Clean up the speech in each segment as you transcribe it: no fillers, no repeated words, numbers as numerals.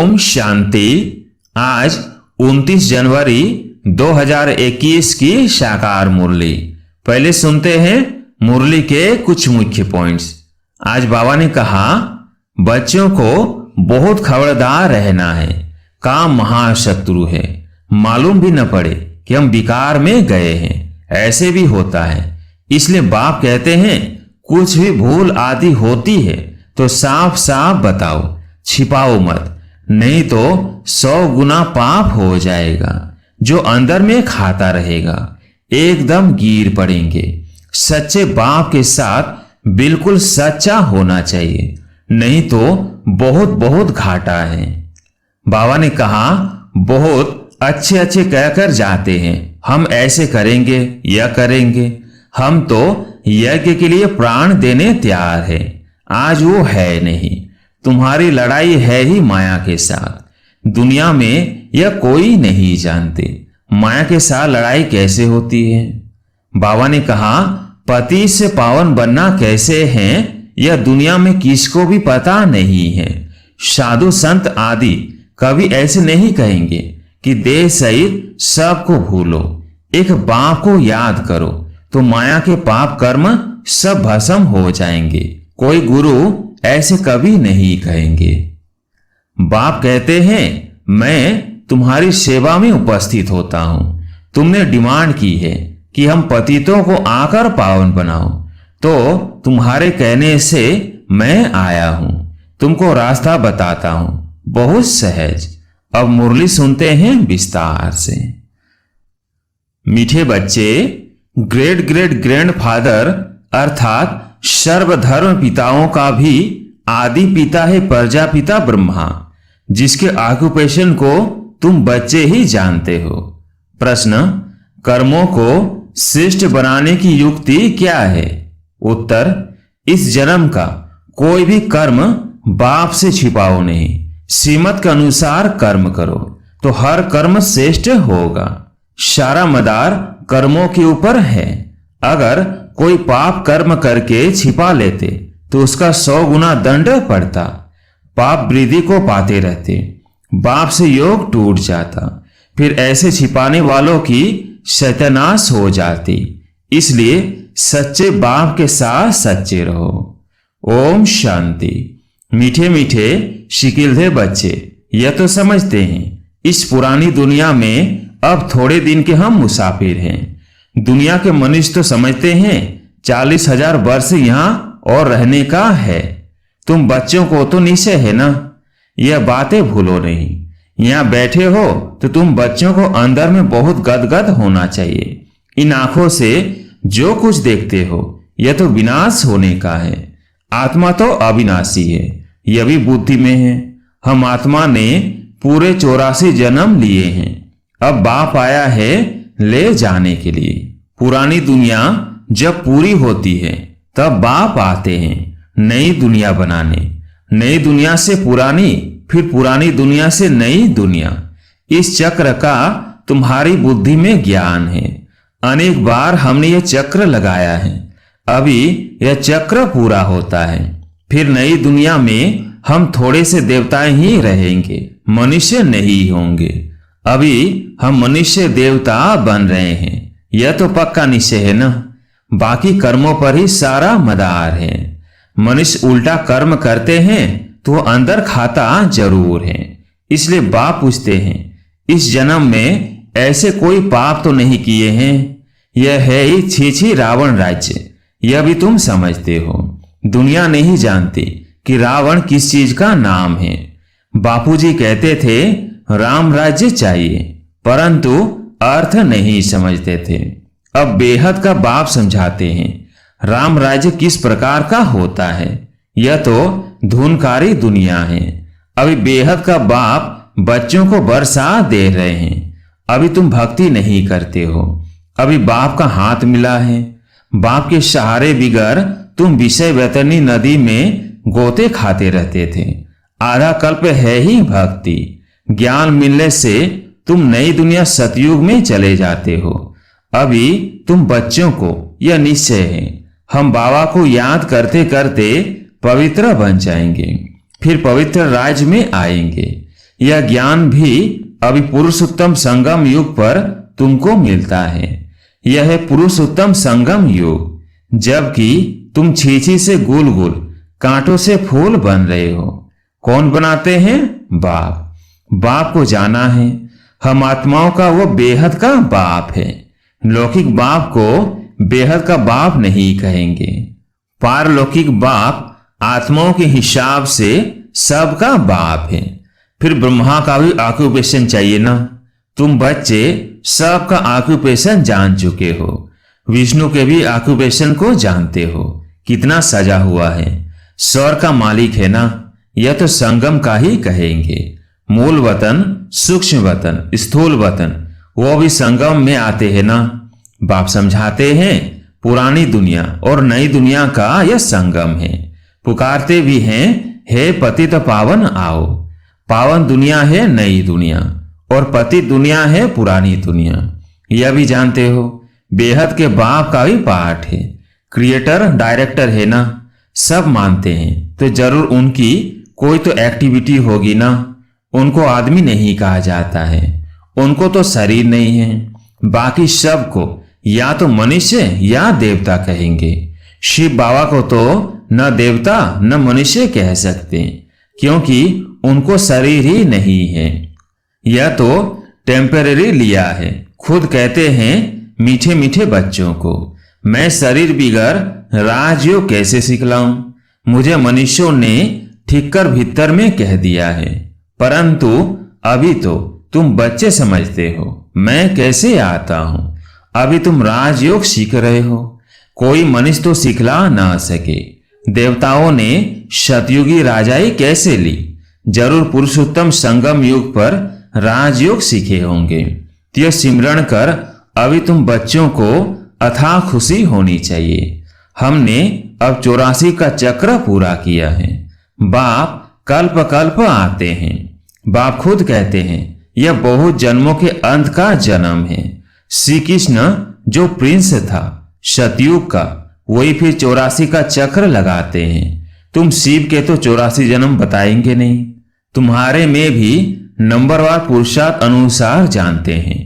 ओम शांति। आज 29 जनवरी 2021 की साकार मुरली। पहले सुनते हैं मुरली के कुछ मुख्य पॉइंट्स। आज बाबा ने कहा, बच्चों को बहुत खबरदार रहना है। काम महाशत्रु है। मालूम भी न पड़े कि हम विकार में गए हैं। ऐसे भी होता है। इसलिए बाप कहते हैं, कुछ भी भूल आदि होती है तो साफ साफ बताओ, छिपाओ मत, नहीं तो 100 गुना पाप हो जाएगा। जो अंदर में खाता रहेगा एकदम गिर पड़ेंगे। सच्चे बाप के साथ बिल्कुल सच्चा होना चाहिए, नहीं तो बहुत बहुत घाटा है। बाबा ने कहा, बहुत अच्छे अच्छे कहकर जाते हैं, हम ऐसे करेंगे या करेंगे। हम तो यज्ञ के लिए प्राण देने तैयार है। आज वो है नहीं। तुम्हारी लड़ाई है ही माया के साथ। दुनिया में यह कोई नहीं जानते माया के साथ लड़ाई कैसे होती है। बाबा ने कहा, पति से पावन बनना कैसे है यह दुनिया में किसको भी पता नहीं है। साधु संत आदि कभी ऐसे नहीं कहेंगे कि देह सहित सबको भूलो, एक बाप को याद करो तो माया के पाप कर्म सब भस्म हो जाएंगे। कोई गुरु ऐसे कभी नहीं कहेंगे। बाप कहते हैं, मैं तुम्हारी सेवा में उपस्थित होता हूं। तुमने डिमांड की है कि हम पतितों को आकर पावन बनाओ, तो तुम्हारे कहने से मैं आया हूं। तुमको रास्ता बताता हूं, बहुत सहज। अब मुरली सुनते हैं विस्तार से। मीठे बच्चे, ग्रेट ग्रेट ग्रैंडफादर अर्थात सर्वधर्म पिताओं का भी आदि पिता है प्रजापिता ब्रह्मा, जिसके ऑक्यूपेशन को तुम बच्चे ही जानते हो। प्रश्न, कर्मों को श्रेष्ठ बनाने की युक्ति क्या है? उत्तर, इस जन्म का कोई भी कर्म बाप से छिपाओ नहीं। श्रीमत के अनुसार कर्म करो तो हर कर्म श्रेष्ठ होगा। सारा मदार कर्मों के ऊपर है। अगर कोई पाप कर्म करके छिपा लेते तो उसका 100 गुना दंड पड़ता। पाप वृद्धि को पाते रहते, बाप से योग टूट जाता। फिर ऐसे छिपाने वालों की सत्यानाश हो जाती। इसलिए सच्चे बाप के साथ सच्चे रहो। ओम शांति। मीठे मीठे शिकिलधे बच्चे, यह तो समझते हैं इस पुरानी दुनिया में अब थोड़े दिन के हम मुसाफिर हैं। दुनिया के मनुष्य तो समझते हैं 40,000 वर्ष यहां और रहने का है। तुम बच्चों को तो निश्चय है ना, यह बातें भूलो नहीं। यहां बैठे हो तो तुम बच्चों को अंदर में बहुत गदगद होना चाहिए। इन आंखों से जो कुछ देखते हो यह तो विनाश होने का है। आत्मा तो अविनाशी है, यह भी बुद्धि में है। हम आत्मा ने पूरे 84 जन्म लिए हैं। अब बाप आया है ले जाने के लिए। पुरानी दुनिया जब पूरी होती है तब बाप आते हैं नई दुनिया बनाने। नई दुनिया से पुरानी, फिर पुरानी दुनिया से नई दुनिया। इस चक्र का तुम्हारी बुद्धि में ज्ञान है। अनेक बार हमने यह चक्र लगाया है। अभी यह चक्र पूरा होता है। फिर नई दुनिया में हम थोड़े से देवताएं ही रहेंगे, मनुष्य नहीं होंगे। अभी हम मनुष्य देवता बन रहे हैं, यह तो पक्का निश्चय है ना। बाकी कर्मों पर ही सारा मदार है। मनुष्य उल्टा कर्म करते हैं तो वो अंदर खाता जरूर है। इसलिए बाप पूछते हैं, इस जन्म में ऐसे कोई पाप तो नहीं किए हैं? यह है ही छी रावण राज्य। यह भी तुम समझते हो। दुनिया नहीं जानती कि रावण किस चीज का नाम है। बापूजी कहते थे राम राज्य चाहिए, परंतु अर्थ नहीं समझते थे। अब बेहद का बाप समझाते हैं राम राज्य किस प्रकार का होता है। यह तो धूनकारी दुनिया है। अभी बेहद का बाप बच्चों को बरसा दे रहे हैं। अभी तुम भक्ति नहीं करते हो। अभी बाप का हाथ मिला है। बाप के सहारे बिगर तुम विषय वैतरणी नदी में गोते खाते रहते थे। आधा कल्प है ही भक्ति। ज्ञान मिलने से तुम नई दुनिया सतयुग में चले जाते हो। अभी तुम बच्चों को यह निश्चय है, हम बाबा को याद करते करते पवित्र बन जाएंगे, फिर पवित्र राज्य में आएंगे। यह ज्ञान भी अभी पुरुषोत्तम संगम युग पर तुमको मिलता है। यह है पुरुषोत्तम संगम युग, जबकि तुम छीछी से गोल गोल कांटों से फूल बन रहे हो। कौन बनाते हैं? बाप। बाप को जाना है। हम आत्माओं का वो बेहद का बाप है। लौकिक बाप को बेहद का बाप नहीं कहेंगे। पारलौकिक बाप आत्माओं के हिसाब से सबका बाप है। फिर ब्रह्मा का भी ऑक्यूपेशन चाहिए ना। तुम बच्चे सबका ऑक्यूपेशन जान चुके हो। विष्णु के भी ऑक्यूपेशन को जानते हो, कितना सजा हुआ है। स्वर्ग का मालिक है ना। यह तो संगम का ही कहेंगे। मूल वतन, सूक्ष्म वतन, स्थूल वतन, वो भी संगम में आते हैं ना। बाप समझाते हैं पुरानी दुनिया और नई दुनिया का यह संगम है। पुकारते भी हैं, हे पतित पावन आओ। पावन दुनिया है नई दुनिया और पतित दुनिया है पुरानी दुनिया। यह भी जानते हो। बेहद के बाप का भी पाठ है। क्रिएटर डायरेक्टर है ना। सब मानते हैं तो जरूर उनकी कोई तो एक्टिविटी होगी ना। उनको आदमी नहीं कहा जाता है। उनको तो शरीर नहीं है। बाकी सबको या तो मनुष्य या देवता कहेंगे। शिव बाबा को तो न देवता न मनुष्य कह सकते, क्योंकि उनको शरीर ही नहीं है। यह तो टेम्परेरी लिया है। खुद कहते हैं मीठे मीठे बच्चों को, मैं शरीर बिगर राजयोग कैसे सिखलाऊं। मुझे मनुष्यों ने ठीक कर भीतर में कह दिया है, परंतु अभी तो तुम बच्चे समझते हो मैं कैसे आता हूं। अभी तुम राजयोग सीख रहे हो। कोई मनुष्य तो सिखला ना सके। देवताओं ने सतयुगी राजाई कैसे ली? जरूर पुरुषोत्तम संगम युग पर राजयोग सीखे होंगे। तो सिमरण कर अभी तुम बच्चों को अथाह खुशी होनी चाहिए। हमने अब 84 का चक्र पूरा किया है। बाप कल्प कल्प आते हैं। बाप खुद कहते हैं यह बहुत जन्मों के अंत का जन्म है। श्री कृष्ण जो प्रिंस था सतयुग का, वही फिर 84 का चक्र लगाते हैं। तुम शिव के तो 84 जन्म बताएंगे नहीं। तुम्हारे में भी नंबरवार पुरुषार्थ अनुसार जानते हैं।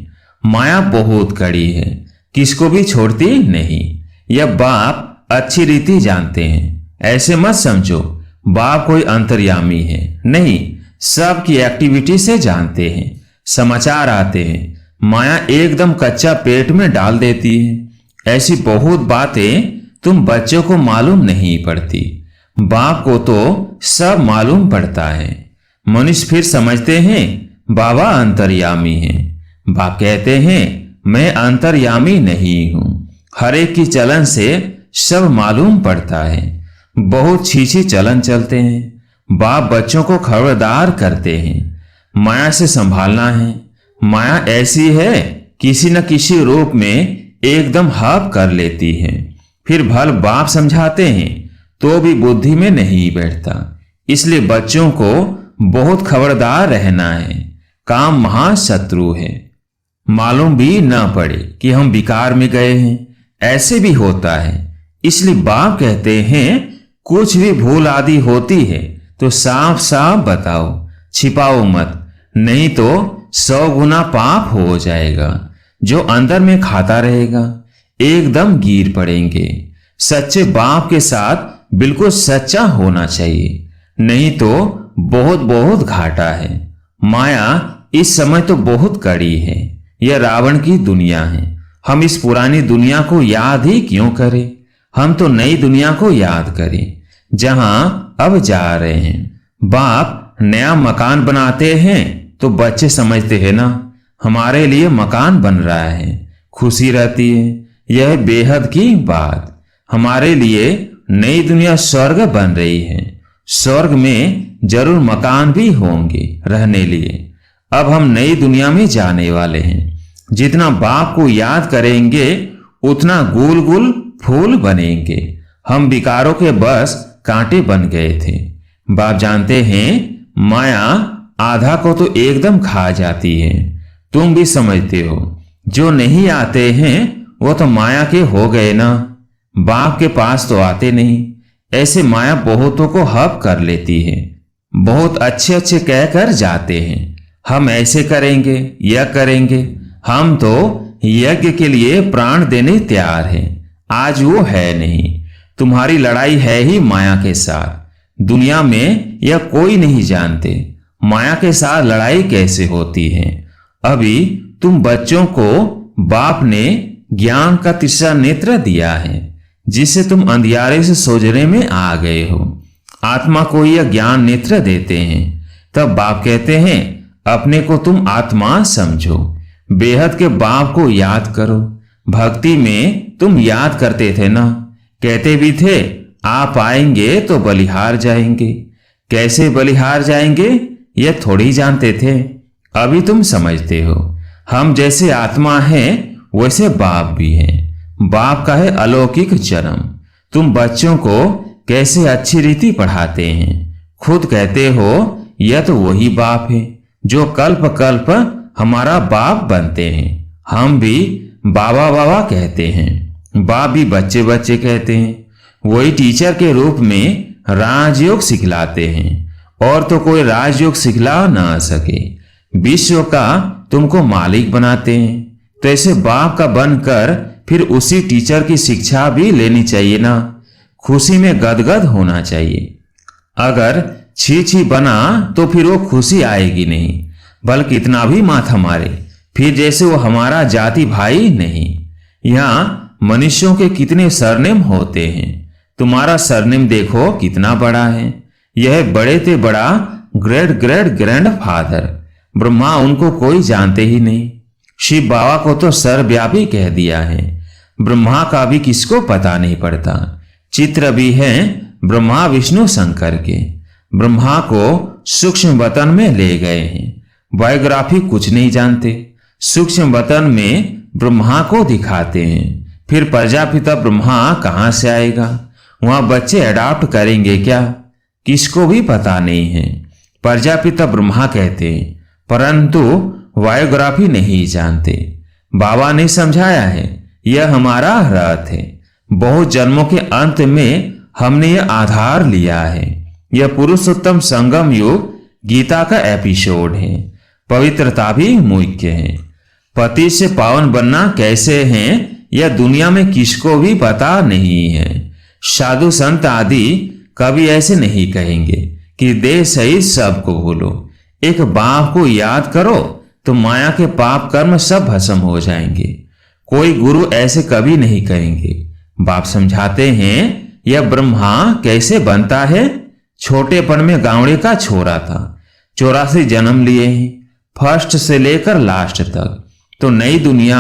माया बहुत कड़ी है, किसको भी छोड़ती नहीं। यह बाप अच्छी रीति जानते हैं। ऐसे मत समझो बाप कोई अंतर्यामी है, नहीं। सबकी एक्टिविटी से जानते हैं। समाचार आते हैं, माया एकदम कच्चा पेट में डाल देती है। ऐसी बहुत बातें तुम बच्चों को मालूम नहीं पड़ती। बाप को तो सब मालूम पड़ता है। मनुष्य फिर समझते हैं बाबा अंतर्यामी है। बाप कहते हैं मैं अंतर्यामी नहीं हूं। हर एक की चलन से सब मालूम पड़ता है। बहुत छीछी चलन चलते हैं। बाप बच्चों को खबरदार करते हैं माया से संभालना है। माया ऐसी है किसी न किसी रूप में एकदम हाप कर लेती है। फिर भल बाप समझाते हैं तो भी बुद्धि में नहीं बैठता। इसलिए बच्चों को बहुत खबरदार रहना है। काम महाशत्रु है। मालूम भी न पड़े कि हम विकार में गए हैं, ऐसे भी होता है। इसलिए बाप कहते हैं कुछ भी भूल आदि होती है तो साफ साफ बताओ, छिपाओ मत, नहीं तो 100 गुना पाप हो जाएगा। जो अंदर में खाता रहेगा एकदम गिर पड़ेंगे। सच्चे बाप के साथ बिल्कुल सच्चा होना चाहिए, नहीं तो बहुत बहुत घाटा है। माया इस समय तो बहुत कड़ी है। यह रावण की दुनिया है। हम इस पुरानी दुनिया को याद ही क्यों करें? हम तो नई दुनिया को याद करें जहां अब जा रहे हैं। बाप नया मकान बनाते हैं तो बच्चे समझते हैं ना हमारे लिए मकान बन रहा है, खुशी रहती है। यह बेहद की बात। हमारे लिए नई दुनिया स्वर्ग बन रही है। स्वर्ग में जरूर मकान भी होंगे रहने लिए। अब हम नई दुनिया में जाने वाले हैं। जितना बाप को याद करेंगे उतना गुल गुल फूल बनेंगे। हम विकारों के बस कांटे बन गए थे। बाप जानते हैं माया आधा को तो एकदम खा जाती है। तुम भी समझते हो जो नहीं आते हैं वो तो माया के हो गए ना। बाप के पास तो आते नहीं। ऐसे माया बहुतों को हप कर लेती है। बहुत अच्छे अच्छे कहकर जाते हैं, हम ऐसे करेंगे, यह करेंगे, हम तो यज्ञ के लिए प्राण देने तैयार हैं। आज वो है नहीं। तुम्हारी लड़ाई है ही माया के साथ। दुनिया में यह कोई नहीं जानते माया के साथ लड़ाई कैसे होती है। अभी तुम बच्चों को बाप ने ज्ञान का तीसरा नेत्र दिया है, जिससे तुम अंधियारे से सोजने में आ गए हो। आत्मा को यह ज्ञान नेत्र देते हैं, तब बाप कहते हैं अपने को तुम आत्मा समझो। बेहद के बाप को याद करो। भक्ति में तुम याद करते थे ना, कहते भी थे आप आएंगे तो बलिहार जाएंगे। कैसे बलिहार जाएंगे यह थोड़ी जानते थे, अभी तुम समझते हो। हम जैसे आत्मा हैं वैसे बाप भी हैं। बाप का है अलौकिक जन्म। तुम बच्चों को कैसे अच्छी रीति पढ़ाते हैं। खुद कहते हो यह तो वही बाप है जो कल्प कल्प हमारा बाप बनते हैं। हम भी बाबा बाबा कहते हैं, बाप भी बच्चे बच्चे कहते हैं। वही टीचर के रूप में राजयोग सिखलाते हैं, और तो कोई राजयोग सिखला ना सके। विश्व का तुमको मालिक बनाते हैं, तो ऐसे बाप का बनकर फिर उसी टीचर की शिक्षा भी लेनी चाहिए ना। खुशी में गदगद होना चाहिए। अगर छी छी बना तो फिर वो खुशी आएगी नहीं, बल्कि इतना भी माथा मारे फिर जैसे वो हमारा जाति भाई नहीं। यहाँ मनुष्यों के कितने सरनेम होते हैं। तुम्हारा सरनेम देखो कितना बड़ा है। यह बड़े ते बड़ा great great grand father Brahma, उनको कोई जानते ही नहीं। शिव बाबा को तो सर्वव्यापी कह दिया है। ब्रह्मा का भी किसको पता नहीं पड़ता। चित्र भी हैं ब्रह्मा विष्णु शंकर के। ब्रह्मा को सूक्ष्म वतन में ले गए हैं। बायोग्राफी कुछ नहीं जानते। सूक्ष्म वतन में ब्रह्मा को दिखाते हैं। फिर प्रजापिता ब्रह्मा कहां से आएगा, वहां बच्चे अडॉप्ट करेंगे क्या, किसको भी पता नहीं है। प्रजापिता ब्रह्मा कहते हैं, परंतु बायोग्राफी नहीं जानते। बाबा ने समझाया है यह हमारा रथ है। बहुत जन्मों के अंत में हमने यह आधार लिया है। यह पुरुषोत्तम संगम युग गीता का एपिसोड है। पवित्रता भी मुख्य है। पति से पावन बनना कैसे है यह दुनिया में किसको भी पता नहीं है। साधु संत आदि कभी ऐसे नहीं कहेंगे कि देह सहित सबको भूलो। एक बाप को याद करो तो माया के पाप कर्म सब भस्म हो जाएंगे। कोई गुरु ऐसे कभी नहीं कहेंगे। बाप समझाते हैं यह ब्रह्मा कैसे बनता है। छोटेपन में गांवड़े का छोरा था, 84 जन्म लिए हैं, फर्स्ट से लेकर लास्ट तक। तो नई दुनिया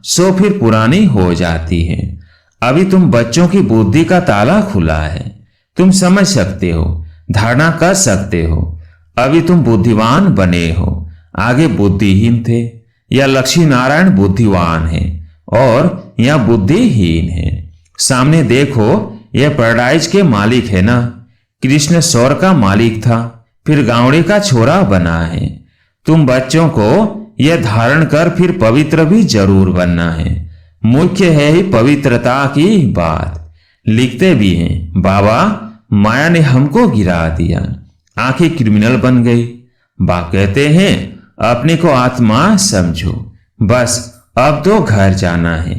सो फिर पुरानी हो जाती है। अभी तुम बच्चों की बुद्धि का ताला खुला है, तुम समझ सकते हो, धारणा कर सकते हो। अभी तुम बुद्धिवान बने हो, आगे बुद्धिहीन थे। यह लक्ष्मी नारायण बुद्धिवान है और यह बुद्धिहीन है। सामने देखो यह पैराडाइज के मालिक है ना। कृष्ण स्वर का मालिक था, फिर गावड़े का छोरा बना है। तुम बच्चों को यह धारण कर फिर पवित्र भी जरूर बनना है। मुख्य है ही पवित्रता की बात। लिखते भी हैं बाबा माया ने हमको गिरा दिया, आंखें क्रिमिनल बन गई। बाप कहते हैं अपने को आत्मा समझो, बस अब तो घर जाना है।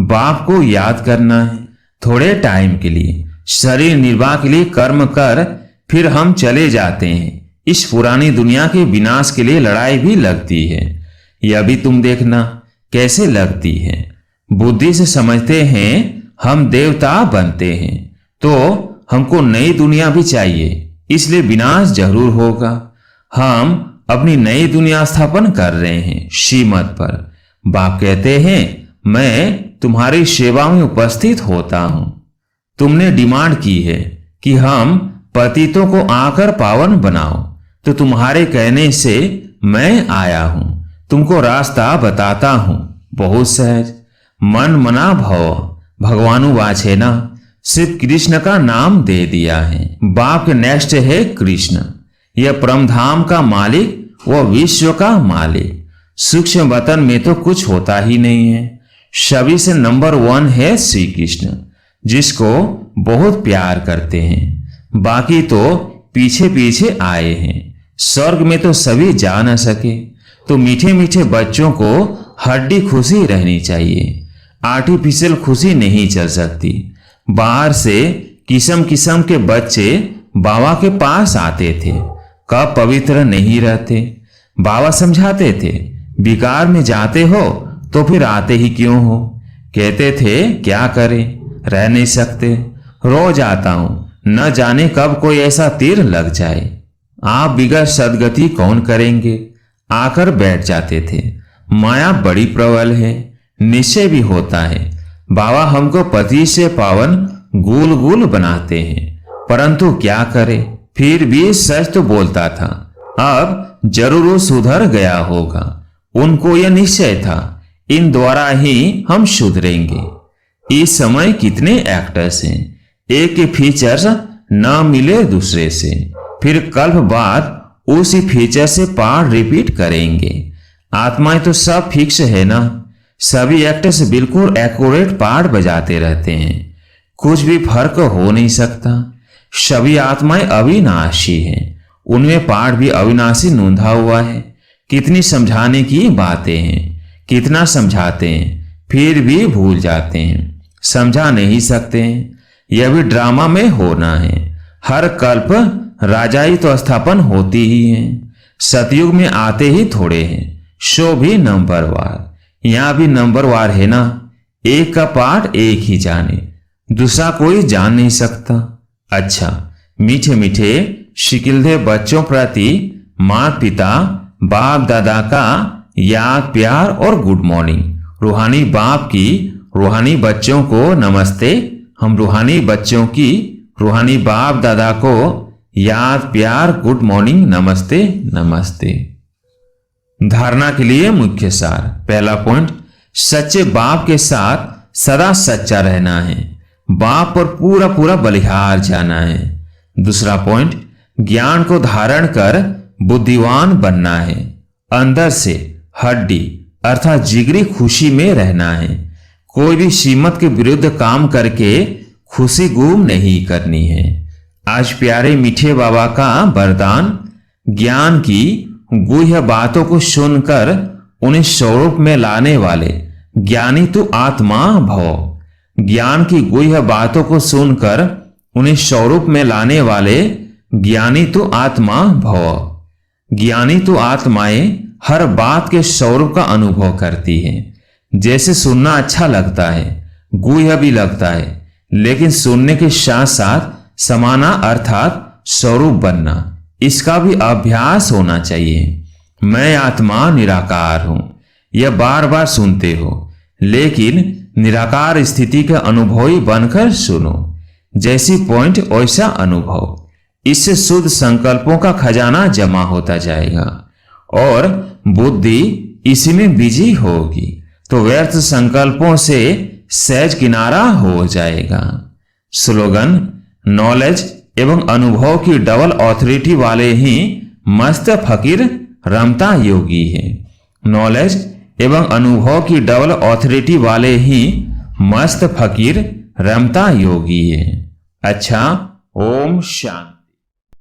बाप को याद करना है थोड़े टाइम के लिए। शरीर निर्वाह के लिए कर्म कर फिर हम चले जाते हैं। इस पुरानी दुनिया के विनाश के लिए लड़ाई भी लगती है। यह भी तुम देखना कैसे लगती है। बुद्धि से समझते हैं हम देवता बनते हैं, तो हमको नई दुनिया भी चाहिए, इसलिए विनाश जरूर होगा। हम अपनी नई दुनिया स्थापन कर रहे हैं श्रीमत पर। बाप कहते हैं मैं तुम्हारी सेवा में उपस्थित होता हूं। तुमने डिमांड की है कि हम पतितों को आकर पावन बनाओ, तो तुम्हारे कहने से मैं आया हूं। तुमको रास्ता बताता हूं बहुत सहज। मन मना भव भगवानुवाच है ना। सिर्फ कृष्ण का नाम दे दिया है। बाप के नेक्स्ट है कृष्ण। यह परमधाम का मालिक, वह विश्व का मालिक। सूक्ष्म वतन में तो कुछ होता ही नहीं है। सभी से नंबर 1 है श्री कृष्ण, जिसको बहुत प्यार करते हैं। बाकी तो पीछे पीछे आए हैं। स्वर्ग में तो सभी जा न सके, तो मीठे मीठे बच्चों को हड्डी खुशी रहनी चाहिए। आर्टिफिशियल खुशी नहीं चल सकती। बाहर से किस्म किस्म के बच्चे बाबा के पास आते थे, कब पवित्र नहीं रहते। बाबा समझाते थे, विकार में जाते हो तो फिर आते ही क्यों हो। कहते थे क्या करें, रह नहीं सकते, रोज आता हूं, न जाने कब कोई ऐसा तीर लग जाए। आप बिगड़ सदगति कौन करेंगे, आकर बैठ जाते थे। माया बड़ी प्रबल है, निश्चय भी होता है। बाबा हमको पति से पावन गुल गुल बनाते हैं, परंतु क्या करे, फिर भी सच तो बोलता था। अब जरूर वो सुधर गया होगा, उनको यह निश्चय था, इन द्वारा ही हम सुधरेंगे। इस समय कितने एक्टर्स हैं, एक के फीचर्स न मिले दूसरे से, फिर कल्प बाद उसी फीचर से पार्ट रिपीट करेंगे। आत्माएं तो सब फिक्स है ना, सभी एक्टर्स बिल्कुल एक्यूरेट पार्ट बजाते रहते हैं, कुछ भी फर्क हो नहीं सकता। सभी आत्माएं अविनाशी हैं, उनमें पार्ट भी अविनाशी नोंधा हुआ है। कितनी समझाने की बातें हैं, कितना समझाते हैं, फिर भी भूल जाते हैं, समझा नहीं सकते हैं। यह भी ड्रामा में होना है। हर कल्प राजाई तो स्थापन होती ही है, सतयुग में आते ही थोड़े हैं, शो भी नंबरवार। यहां भी नंबरवार है ना, एक का पार्ट एक ही जाने, दूसरा कोई जान नहीं सकता। अच्छा, मीठे मीठे शिकिलधे बच्चों प्रति माता पिता बाप दादा का याद प्यार और गुड मॉर्निंग। रूहानी बाप की रूहानी बच्चों को नमस्ते। हम रूहानी बच्चों की रूहानी बाप दादा को याद प्यार गुड मॉर्निंग नमस्ते नमस्ते। धारणा के लिए मुख्य सार। पहला पॉइंट, सच्चे बाप के साथ सदा सच्चा रहना है, बाप पर पूरा पूरा बलिहार जाना है। दूसरा पॉइंट, ज्ञान को धारण कर बुद्धिवान बनना है, अंदर से हड्डी अर्थात जिगरी खुशी में रहना है। कोई भी सीमत के विरुद्ध काम करके खुशी गुम नहीं करनी है। आज प्यारे मीठे बाबा का वरदान, ज्ञान की गुह्य बातों को सुनकर उन्हें स्वरूप में लाने वाले ज्ञानी तू आत्मा भव। ज्ञान की गुह्य बातों को सुनकर उन्हें स्वरूप में लाने वाले ज्ञानी तू आत्मा भव। ज्ञानी तू आत्माएं हर बात के स्वरूप का अनुभव करती है। जैसे सुनना अच्छा लगता है, गुह्य भी लगता है, लेकिन सुनने के साथ साथ समाना अर्थात स्वरूप बनना, इसका भी अभ्यास होना चाहिए। मैं आत्मा निराकार हूं, यह बार बार सुनते हो, लेकिन निराकार स्थिति के अनुभवी बनकर सुनो। जैसी पॉइंट वैसा अनुभव, इससे शुद्ध संकल्पों का खजाना जमा होता जाएगा और बुद्धि इसी में बिजी होगी, तो व्यर्थ संकल्पों से सहज किनारा हो जाएगा। स्लोगन, नॉलेज एवं अनुभव की डबल ऑथोरिटी वाले ही मस्त फकीर रमता योगी है। नॉलेज एवं अनुभव की डबल ऑथोरिटी वाले ही मस्त फकीर रमता योगी है। अच्छा, ओम शांति।